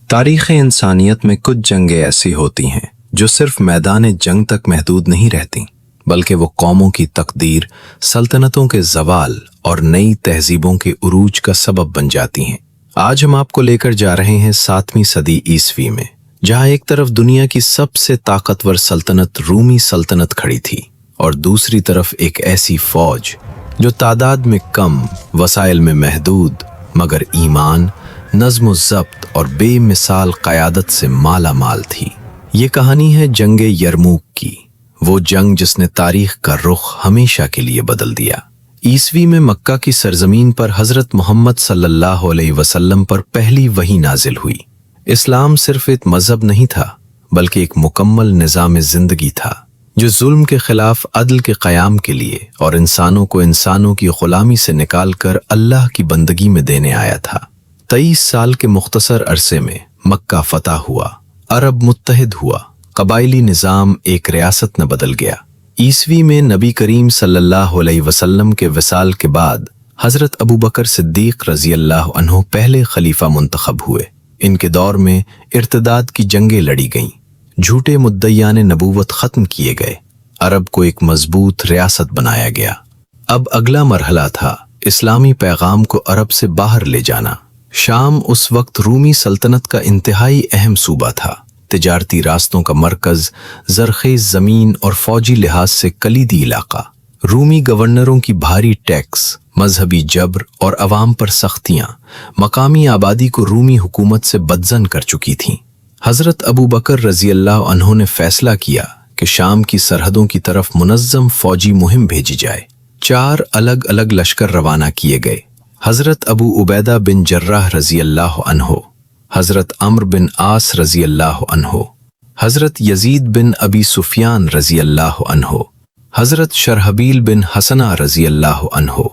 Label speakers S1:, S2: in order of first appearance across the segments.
S1: तारीख़ इंसानियत में कुछ जंगें ऐसी होती हैं जो सिर्फ मैदान जंग तक महदूद नहीं रहती, बल्कि वो कौमों की तकदीर, सल्तनतों के ज़वाल और नई तहजीबों के उरूज का सबब बन जाती हैं। आज हम आपको लेकर जा रहे हैं 7वीं सदी ईसवी में, जहाँ एक तरफ दुनिया की सबसे ताकतवर सल्तनत रूमी सल्तनत खड़ी थी और दूसरी तरफ एक ऐसी फौज जो तादाद में कम, वसाइल में महदूद, मगर ईमान, नज़्म ज़ब्त और बेमिसाल क़यादत से माला माल थी। ये कहानी है जंगे यरमूक की, वो जंग जिसने तारीख का रुख हमेशा के लिए बदल दिया। ईसवी में मक्का की सरजमीन पर हज़रत मोहम्मद सल्लल्लाहु अलैहि वसल्लम पर पहली वही नाजिल हुई। इस्लाम सिर्फ एक मज़हब नहीं था, बल्कि एक मुकम्मल निज़ाम ज़िंदगी था जो जुल्म के खिलाफ अदल के क़याम के लिए और इंसानों को इंसानों की ग़ुलामी से निकाल कर अल्लाह की बंदगी में देने आया था। 23 साल के मुख्तसर अरसे में मक्का फतह हुआ, अरब मुत्तहिद हुआ, कबाइली निज़ाम एक रियासत न बदल गया। ईसवी में नबी करीम सल्लल्लाहु अलैहि वसल्लम के विसाल के बाद हज़रत अबू बकर सिद्दीक़ रज़ी अल्लाह अन्हु पहले खलीफा मुंतखब हुए। इनके दौर में इर्तिदाद की जंगें लड़ी गईं, झूठे मुद्दईयान नबूवत ख़त्म किए गए, अरब को एक मजबूत रियासत बनाया गया। अब अगला मरहला था इस्लामी पैगाम को अरब से बाहर ले जाना। शाम उस वक्त रूमी सल्तनत का इंतहाई अहम सूबा था, तिजारती रास्तों का मरकज, ज़रखेज़ ज़मीन और फौजी लिहाज से कलीदी इलाका। रूमी गवर्नरों की भारी टैक्स, मजहबी जबर और अवाम पर सख्तियाँ मकामी आबादी को रूमी हुकूमत से बदजन कर चुकी थीं। हज़रत अबू बकर रज़ी अल्लाह अन्हु ने फैसला किया कि शाम की सरहदों की तरफ मुनज़्ज़म फौजी मुहिम भेजी जाए। 4 अलग अलग लश्कर रवाना किए गए। हज़रत अबू उबैदा बिन जर्राह रज़ी अल्लाह अन्हु, हज़रत अम्र बिन आस रज़ी अल्लाह अन्हु, हज़रत यजीद बिन अबी सुफियान रज़ी अल्लाह अन्हु, हज़रत शरहबील बिन हसना रज़ी अल्लाह अन्हु।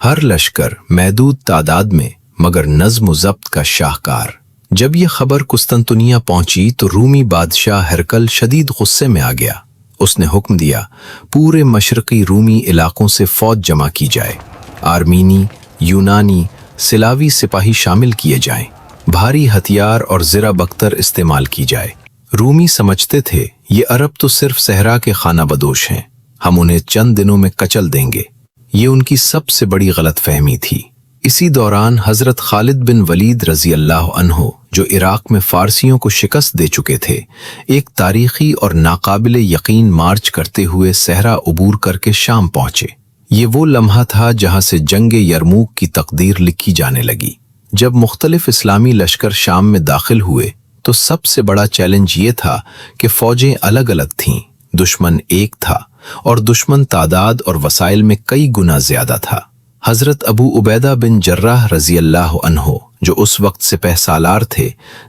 S1: हर लश्कर महदूद तादाद में, मगर नज़्म ज़ब्त का शाहकार। जब ये खबर कुस्तंतुनिया पहुंची तो रूमी बादशाह हरकल शदीद गुस्से में आ गया। उसने हुक्म दिया पूरे मशरक़ी रूमी इलाकों से फौज जमा की जाए, आर्मीनी, यूनानी, सिलावी सिपाही शामिल किए जाएं, भारी हथियार और ज़रा बख्तर इस्तेमाल की जाए। रूमी समझते थे ये अरब तो सिर्फ सहरा के खाना बदोश हैं, हम उन्हें चंद दिनों में कचल देंगे। ये उनकी सबसे बड़ी गलतफहमी थी। इसी दौरान हज़रत खालिद बिन वलीद रज़ी अल्लाह अन्हु, जो इराक में फ़ारसियों को शिकस्त दे चुके थे, एक तारीख़ी और नाकाबिले यकीन मार्च करते हुए सहरा उबूर करके शाम पहुँचे। ये वो लम्हा था जहाँ से जंगे यरमूक की तकदीर लिखी जाने लगी। जब मुख्तलिफ इस्लामी लश्कर शाम में दाखिल हुए तो सबसे बड़ा चैलेंज ये था कि फ़ौजें अलग अलग थीं, दुश्मन एक था और दुश्मन तादाद और वसाइल में कई गुना ज़्यादा था। हज़रत अबू उबैदा बिन जर्राह रज़ी अल्लाह अन्हु, जो उस वक्त सिपह सालार थे,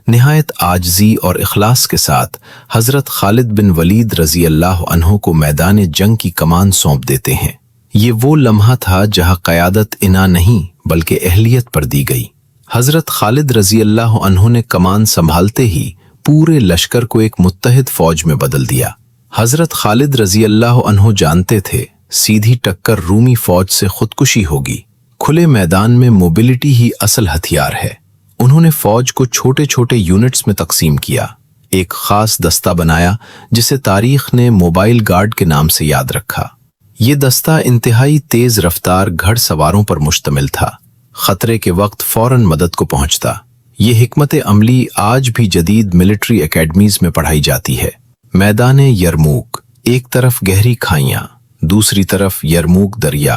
S1: निहायत आजजी और इखलास के साथ हज़रत खालिद बिन वलीद रज़ी अल्लाह अन्हु को मैदान जंग की कमान सौंप देते हैं। ये वो लम्हा था जहाँ क़यादत इना नहीं बल्कि अहलियत पर दी गई। हज़रत खालिद रज़ी अल्लाह अन्हु ने कमान संभालते ही पूरे लश्कर को एक मुत्तहिद फ़ौज में बदल दिया। हज़रत खालिद रज़ी अल्लाह अन्हु जानते थे सीधी टक्कर रूमी फ़ौज से खुदकुशी होगी। खुले मैदान में मोबिलिटी ही असल हथियार है। उन्होंने फ़ौज को छोटे छोटे यूनिट्स में तकसीम किया, एक ख़ास दस्ता बनाया जिसे तारीख़ ने मोबाइल गार्ड के नाम से याद रखा। ये दस्ता इंतहाई तेज रफ्तार घड़सवारों पर मुश्तमिल था, खतरे के वक्त फौरन मदद को पहुंचता। ये हिकमत अमली आज भी जदीद मिलिट्री एकेडमीज में पढ़ाई जाती है। मैदान यरमूक, एक तरफ गहरी खाइयां, दूसरी तरफ यरमूक दरिया,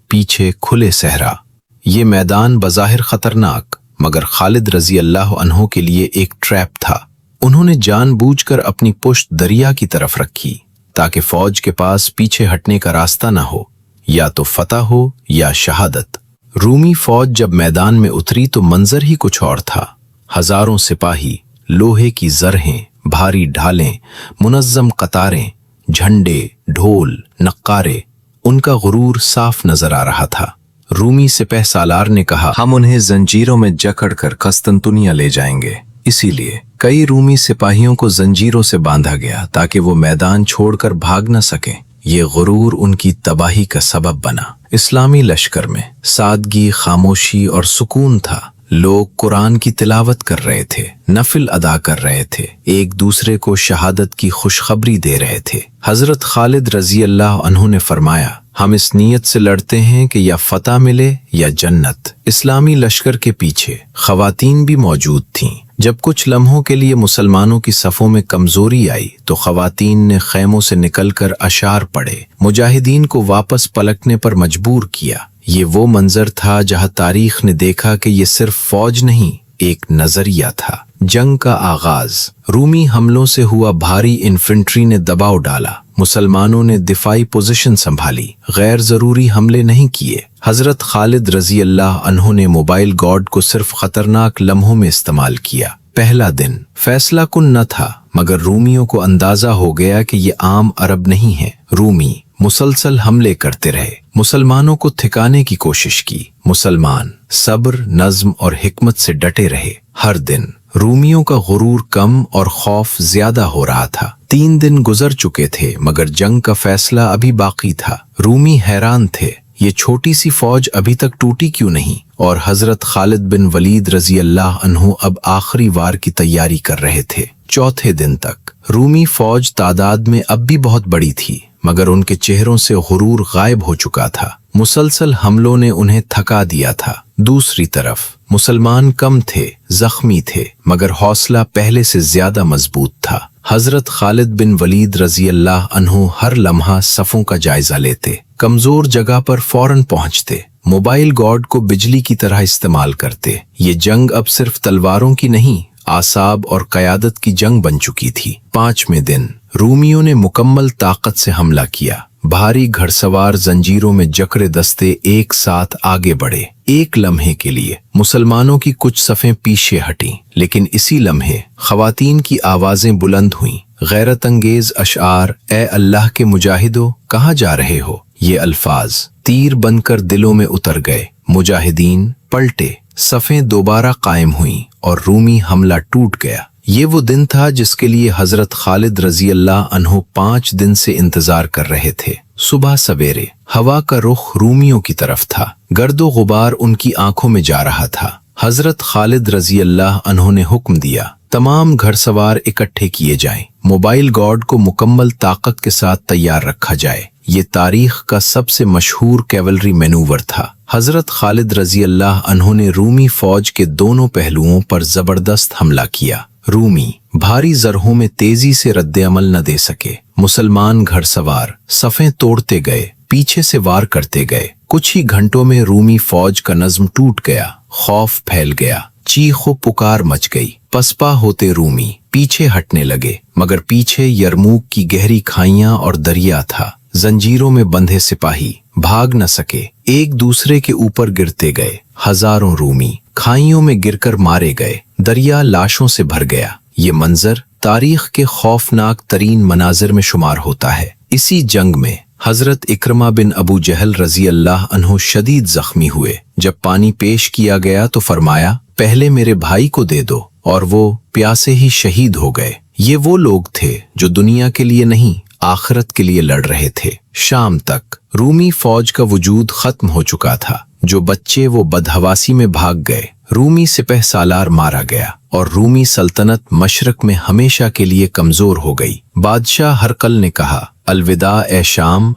S1: पीछे खुले सहरा। ये मैदान बज़ाहिर खतरनाक, मगर खालिद रज़ी अल्लाह अन्हु के लिए एक ट्रैप था। उन्होंने जानबूझकर अपनी पुश्त दरिया की तरफ रखी ताकि फौज के पास पीछे हटने का रास्ता ना हो, या तो फतह हो या शहादत। रूमी फौज जब मैदान में उतरी तो मंजर ही कुछ और था। हजारों सिपाही, लोहे की जरहें, भारी ढालें, मुनज़्ज़म कतारें, झंडे, ढोल, नक्कारे, उनका गुरूर साफ नजर आ रहा था। रूमी सिपह सालार ने कहा, हम उन्हें जंजीरों में जकड़ कर कस्तंतुनिया ले जाएंगे। इसीलिए कई रूमी सिपाहियों को जंजीरों से बांधा गया ताकि वो मैदान छोड़कर भाग न सकें। ये गुरूर उनकी तबाही का सबब बना। इस्लामी लश्कर में सादगी, खामोशी और सुकून था, लोग कुरान की तिलावत कर रहे थे, नफिल अदा कर रहे थे, एक दूसरे को शहादत की खुशखबरी दे रहे थे। हजरत खालिद रजी अल्लाह अन्हु ने फरमाया, हम इस नीयत से लड़ते हैं कि या फतह मिले या जन्नत। इस्लामी लश्कर के पीछे खवातीन भी मौजूद थीं। जब कुछ लम्हों के लिए मुसलमानों की सफ़ों में कमजोरी आई तो खवातीन ने खैमों से निकलकर अशार पढ़े, मुजाहिदीन को वापस पलटने पर मजबूर किया। ये वो मंजर था जहां तारीख ने देखा कि ये सिर्फ फौज नहीं, एक नजरिया था। जंग का आगाज रूमी हमलों से हुआ। भारी इन्फेंट्री ने दबाव डाला, मुसलमानों ने दिफाई पोजीशन संभाली, गैर जरूरी हमले नहीं किए। हजरत खालिद रजी अल्लाह अन्हु ने मोबाइल गॉड को सिर्फ खतरनाक लम्हों में इस्तेमाल किया। पहला दिन फैसला कुन न था, मगर रूमियों को अंदाजा हो गया कि ये आम अरब नहीं है। रूमी मुसलसल हमले करते रहे, मुसलमानों को थिकाने की कोशिश की। मुसलमान सब्र, नज्म और हिकमत से डटे रहे। हर दिन रूमियों का गुरूर कम और खौफ ज्यादा हो रहा था। 3 दिन गुजर चुके थे मगर जंग का फैसला अभी बाकी था। रूमी हैरान थे, ये छोटी सी फौज अभी तक टूटी क्यों नहीं? और हजरत खालिद बिन वलीद रजी अल्लाह अन्हु अब आखिरी वार की तैयारी कर रहे थे। चौथे दिन तक रूमी फौज तादाद में अब भी बहुत बड़ी थी, मगर उनके चेहरों से गुरूर गायब हो चुका था। मुसलसल हमलों ने उन्हें थका दिया था। दूसरी तरफ मुसलमान कम थे, जख्मी थे, मगर हौसला पहले से ज्यादा मजबूत था। हजरत खालिद बिन वलीद रजी अल्लाह अन्हु हर लम्हा सफों का जायजा लेते, कमजोर जगह पर फौरन पहुंचते, मोबाइल गॉड को बिजली की तरह इस्तेमाल करते। ये जंग अब सिर्फ तलवारों की नहीं, आसाब और कयादत की जंग बन चुकी थी। 5वें दिन रूमियों ने मुकम्मल ताकत से हमला किया। भारी घड़सवार जंजीरों में जकड़े दस्ते एक साथ आगे बढ़े। एक लम्हे के लिए मुसलमानों की कुछ सफ़ें पीछे हटीं, लेकिन इसी लम्हे खवातीन की आवाजें बुलंद हुईं। गैरत अंगेज अशआर, ए अल्लाह के मुजाहिदो कहाँ जा रहे हो? ये अल्फाज तीर बनकर दिलों में उतर गए। मुजाहिदीन पलटे, सफ़ें दोबारा कायम हुईं और रूमी हमला टूट गया। ये वो दिन था जिसके लिए हजरत खालिद रजी अल्लाह अन्हु 5 दिन से इंतजार कर रहे थे। सुबह सवेरे हवा का रुख रूमियों की तरफ था, गर्दो गुबार उनकी आंखों में जा रहा था। हजरत खालिद रजी अल्लाह अन्हु ने हुक्म दिया, तमाम घड़सवार इकट्ठे किए जाएं, मोबाइल गॉड को मुकम्मल ताकत के साथ तैयार रखा जाए। ये तारीख का सबसे मशहूर कैवलरी मैनूवर था। हजरत खालिद रजी अल्लाह अन्हु ने रूमी फौज के दोनों पहलुओं पर जबरदस्त हमला किया। रूमी भारी जरहों में तेजी से रद्द अमल न दे सके। मुसलमान घड़सवार सफ़ें तोड़ते गए, पीछे से वार करते गए। कुछ ही घंटों में रूमी फौज का नज्म टूट गया, खौफ फैल गया, चीखो पुकार मच गई। पसपा होते रूमी पीछे हटने लगे, मगर पीछे यरमूक की गहरी खाइयां और दरिया था। जंजीरों में बंधे सिपाही भाग न सके, एक दूसरे के ऊपर गिरते गए। हजारों रूमी खाइयों में गिरकर मारे गए, दरिया लाशों से भर गया। ये मंजर तारीख के खौफनाक तरीन मनाजिर में शुमार होता है। इसी जंग में हजरत इक्रमा बिन अबू जहल रजी अल्लाह अन्हु शदीद जख्मी हुए। जब पानी पेश किया गया तो फरमाया, पहले मेरे भाई को दे दो, और वो प्यासे ही शहीद हो गए। ये वो लोग थे जो दुनिया के लिए नहीं, आखिरत के लिए लड़ रहे थे। शाम तक रूमी फौज का वजूद खत्म हो चुका था। जो बच्चे वो बदहवासी में भाग गए। रूमी सिपह सालार मारा गया और रूमी सल्तनत मशरक में हमेशा के लिए कमजोर हो गई। बादशाह हरकल ने कहा, अलविदा ए शाम,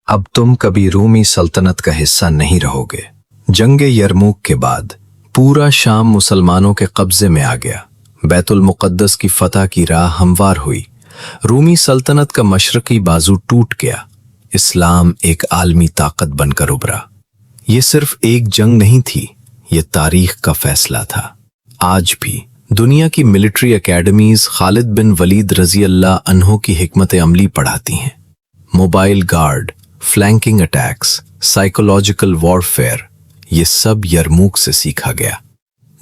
S1: अब तुम कभी रूमी सल्तनत का हिस्सा नहीं रहोगे। जंग यरमूक के बाद पूरा शाम मुसलमानों के कब्जे में आ गया। बैतुल मुक़द्दस की फतह की राह हमवार हुई। रूमी सल्तनत का मशरकी बाजू टूट गया। इस्लाम एक आलमी ताकत बनकर उभरा। ये सिर्फ एक जंग नहीं थी, ये तारीख का फैसला था। आज भी दुनिया की मिलिट्री एकेडमीज खालिद बिन वलीद रजी अल्लाह अन्हु की हिकमत अमली पढ़ाती हैं। Mobile guard, flanking attacks, psychological warfare, ये सब यरमूक से सीखा गया।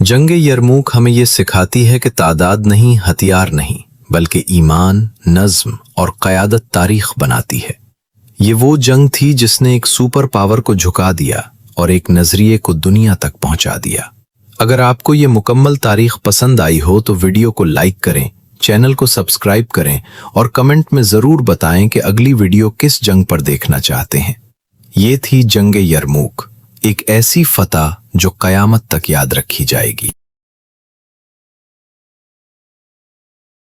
S1: जंग यरमूक हमें ये सिखाती है कि तादाद नहीं, हथियार नहीं, बल्कि ईमान, नज्म और क़यादत तारीख बनाती है। ये वो जंग थी जिसने एक सुपर पावर को झुका दिया और एक नजरिए को दुनिया तक पहुंचा दिया। अगर आपको ये मुकम्मल तारीख पसंद आई हो तो वीडियो को लाइक करें, चैनल को सब्सक्राइब करें और कमेंट में ज़रूर बताएं कि अगली वीडियो किस जंग पर देखना चाहते हैं। ये थी जंग यरमूक, ایک ایسی فتح جو قیامت تک یاد رکھی جائے گی۔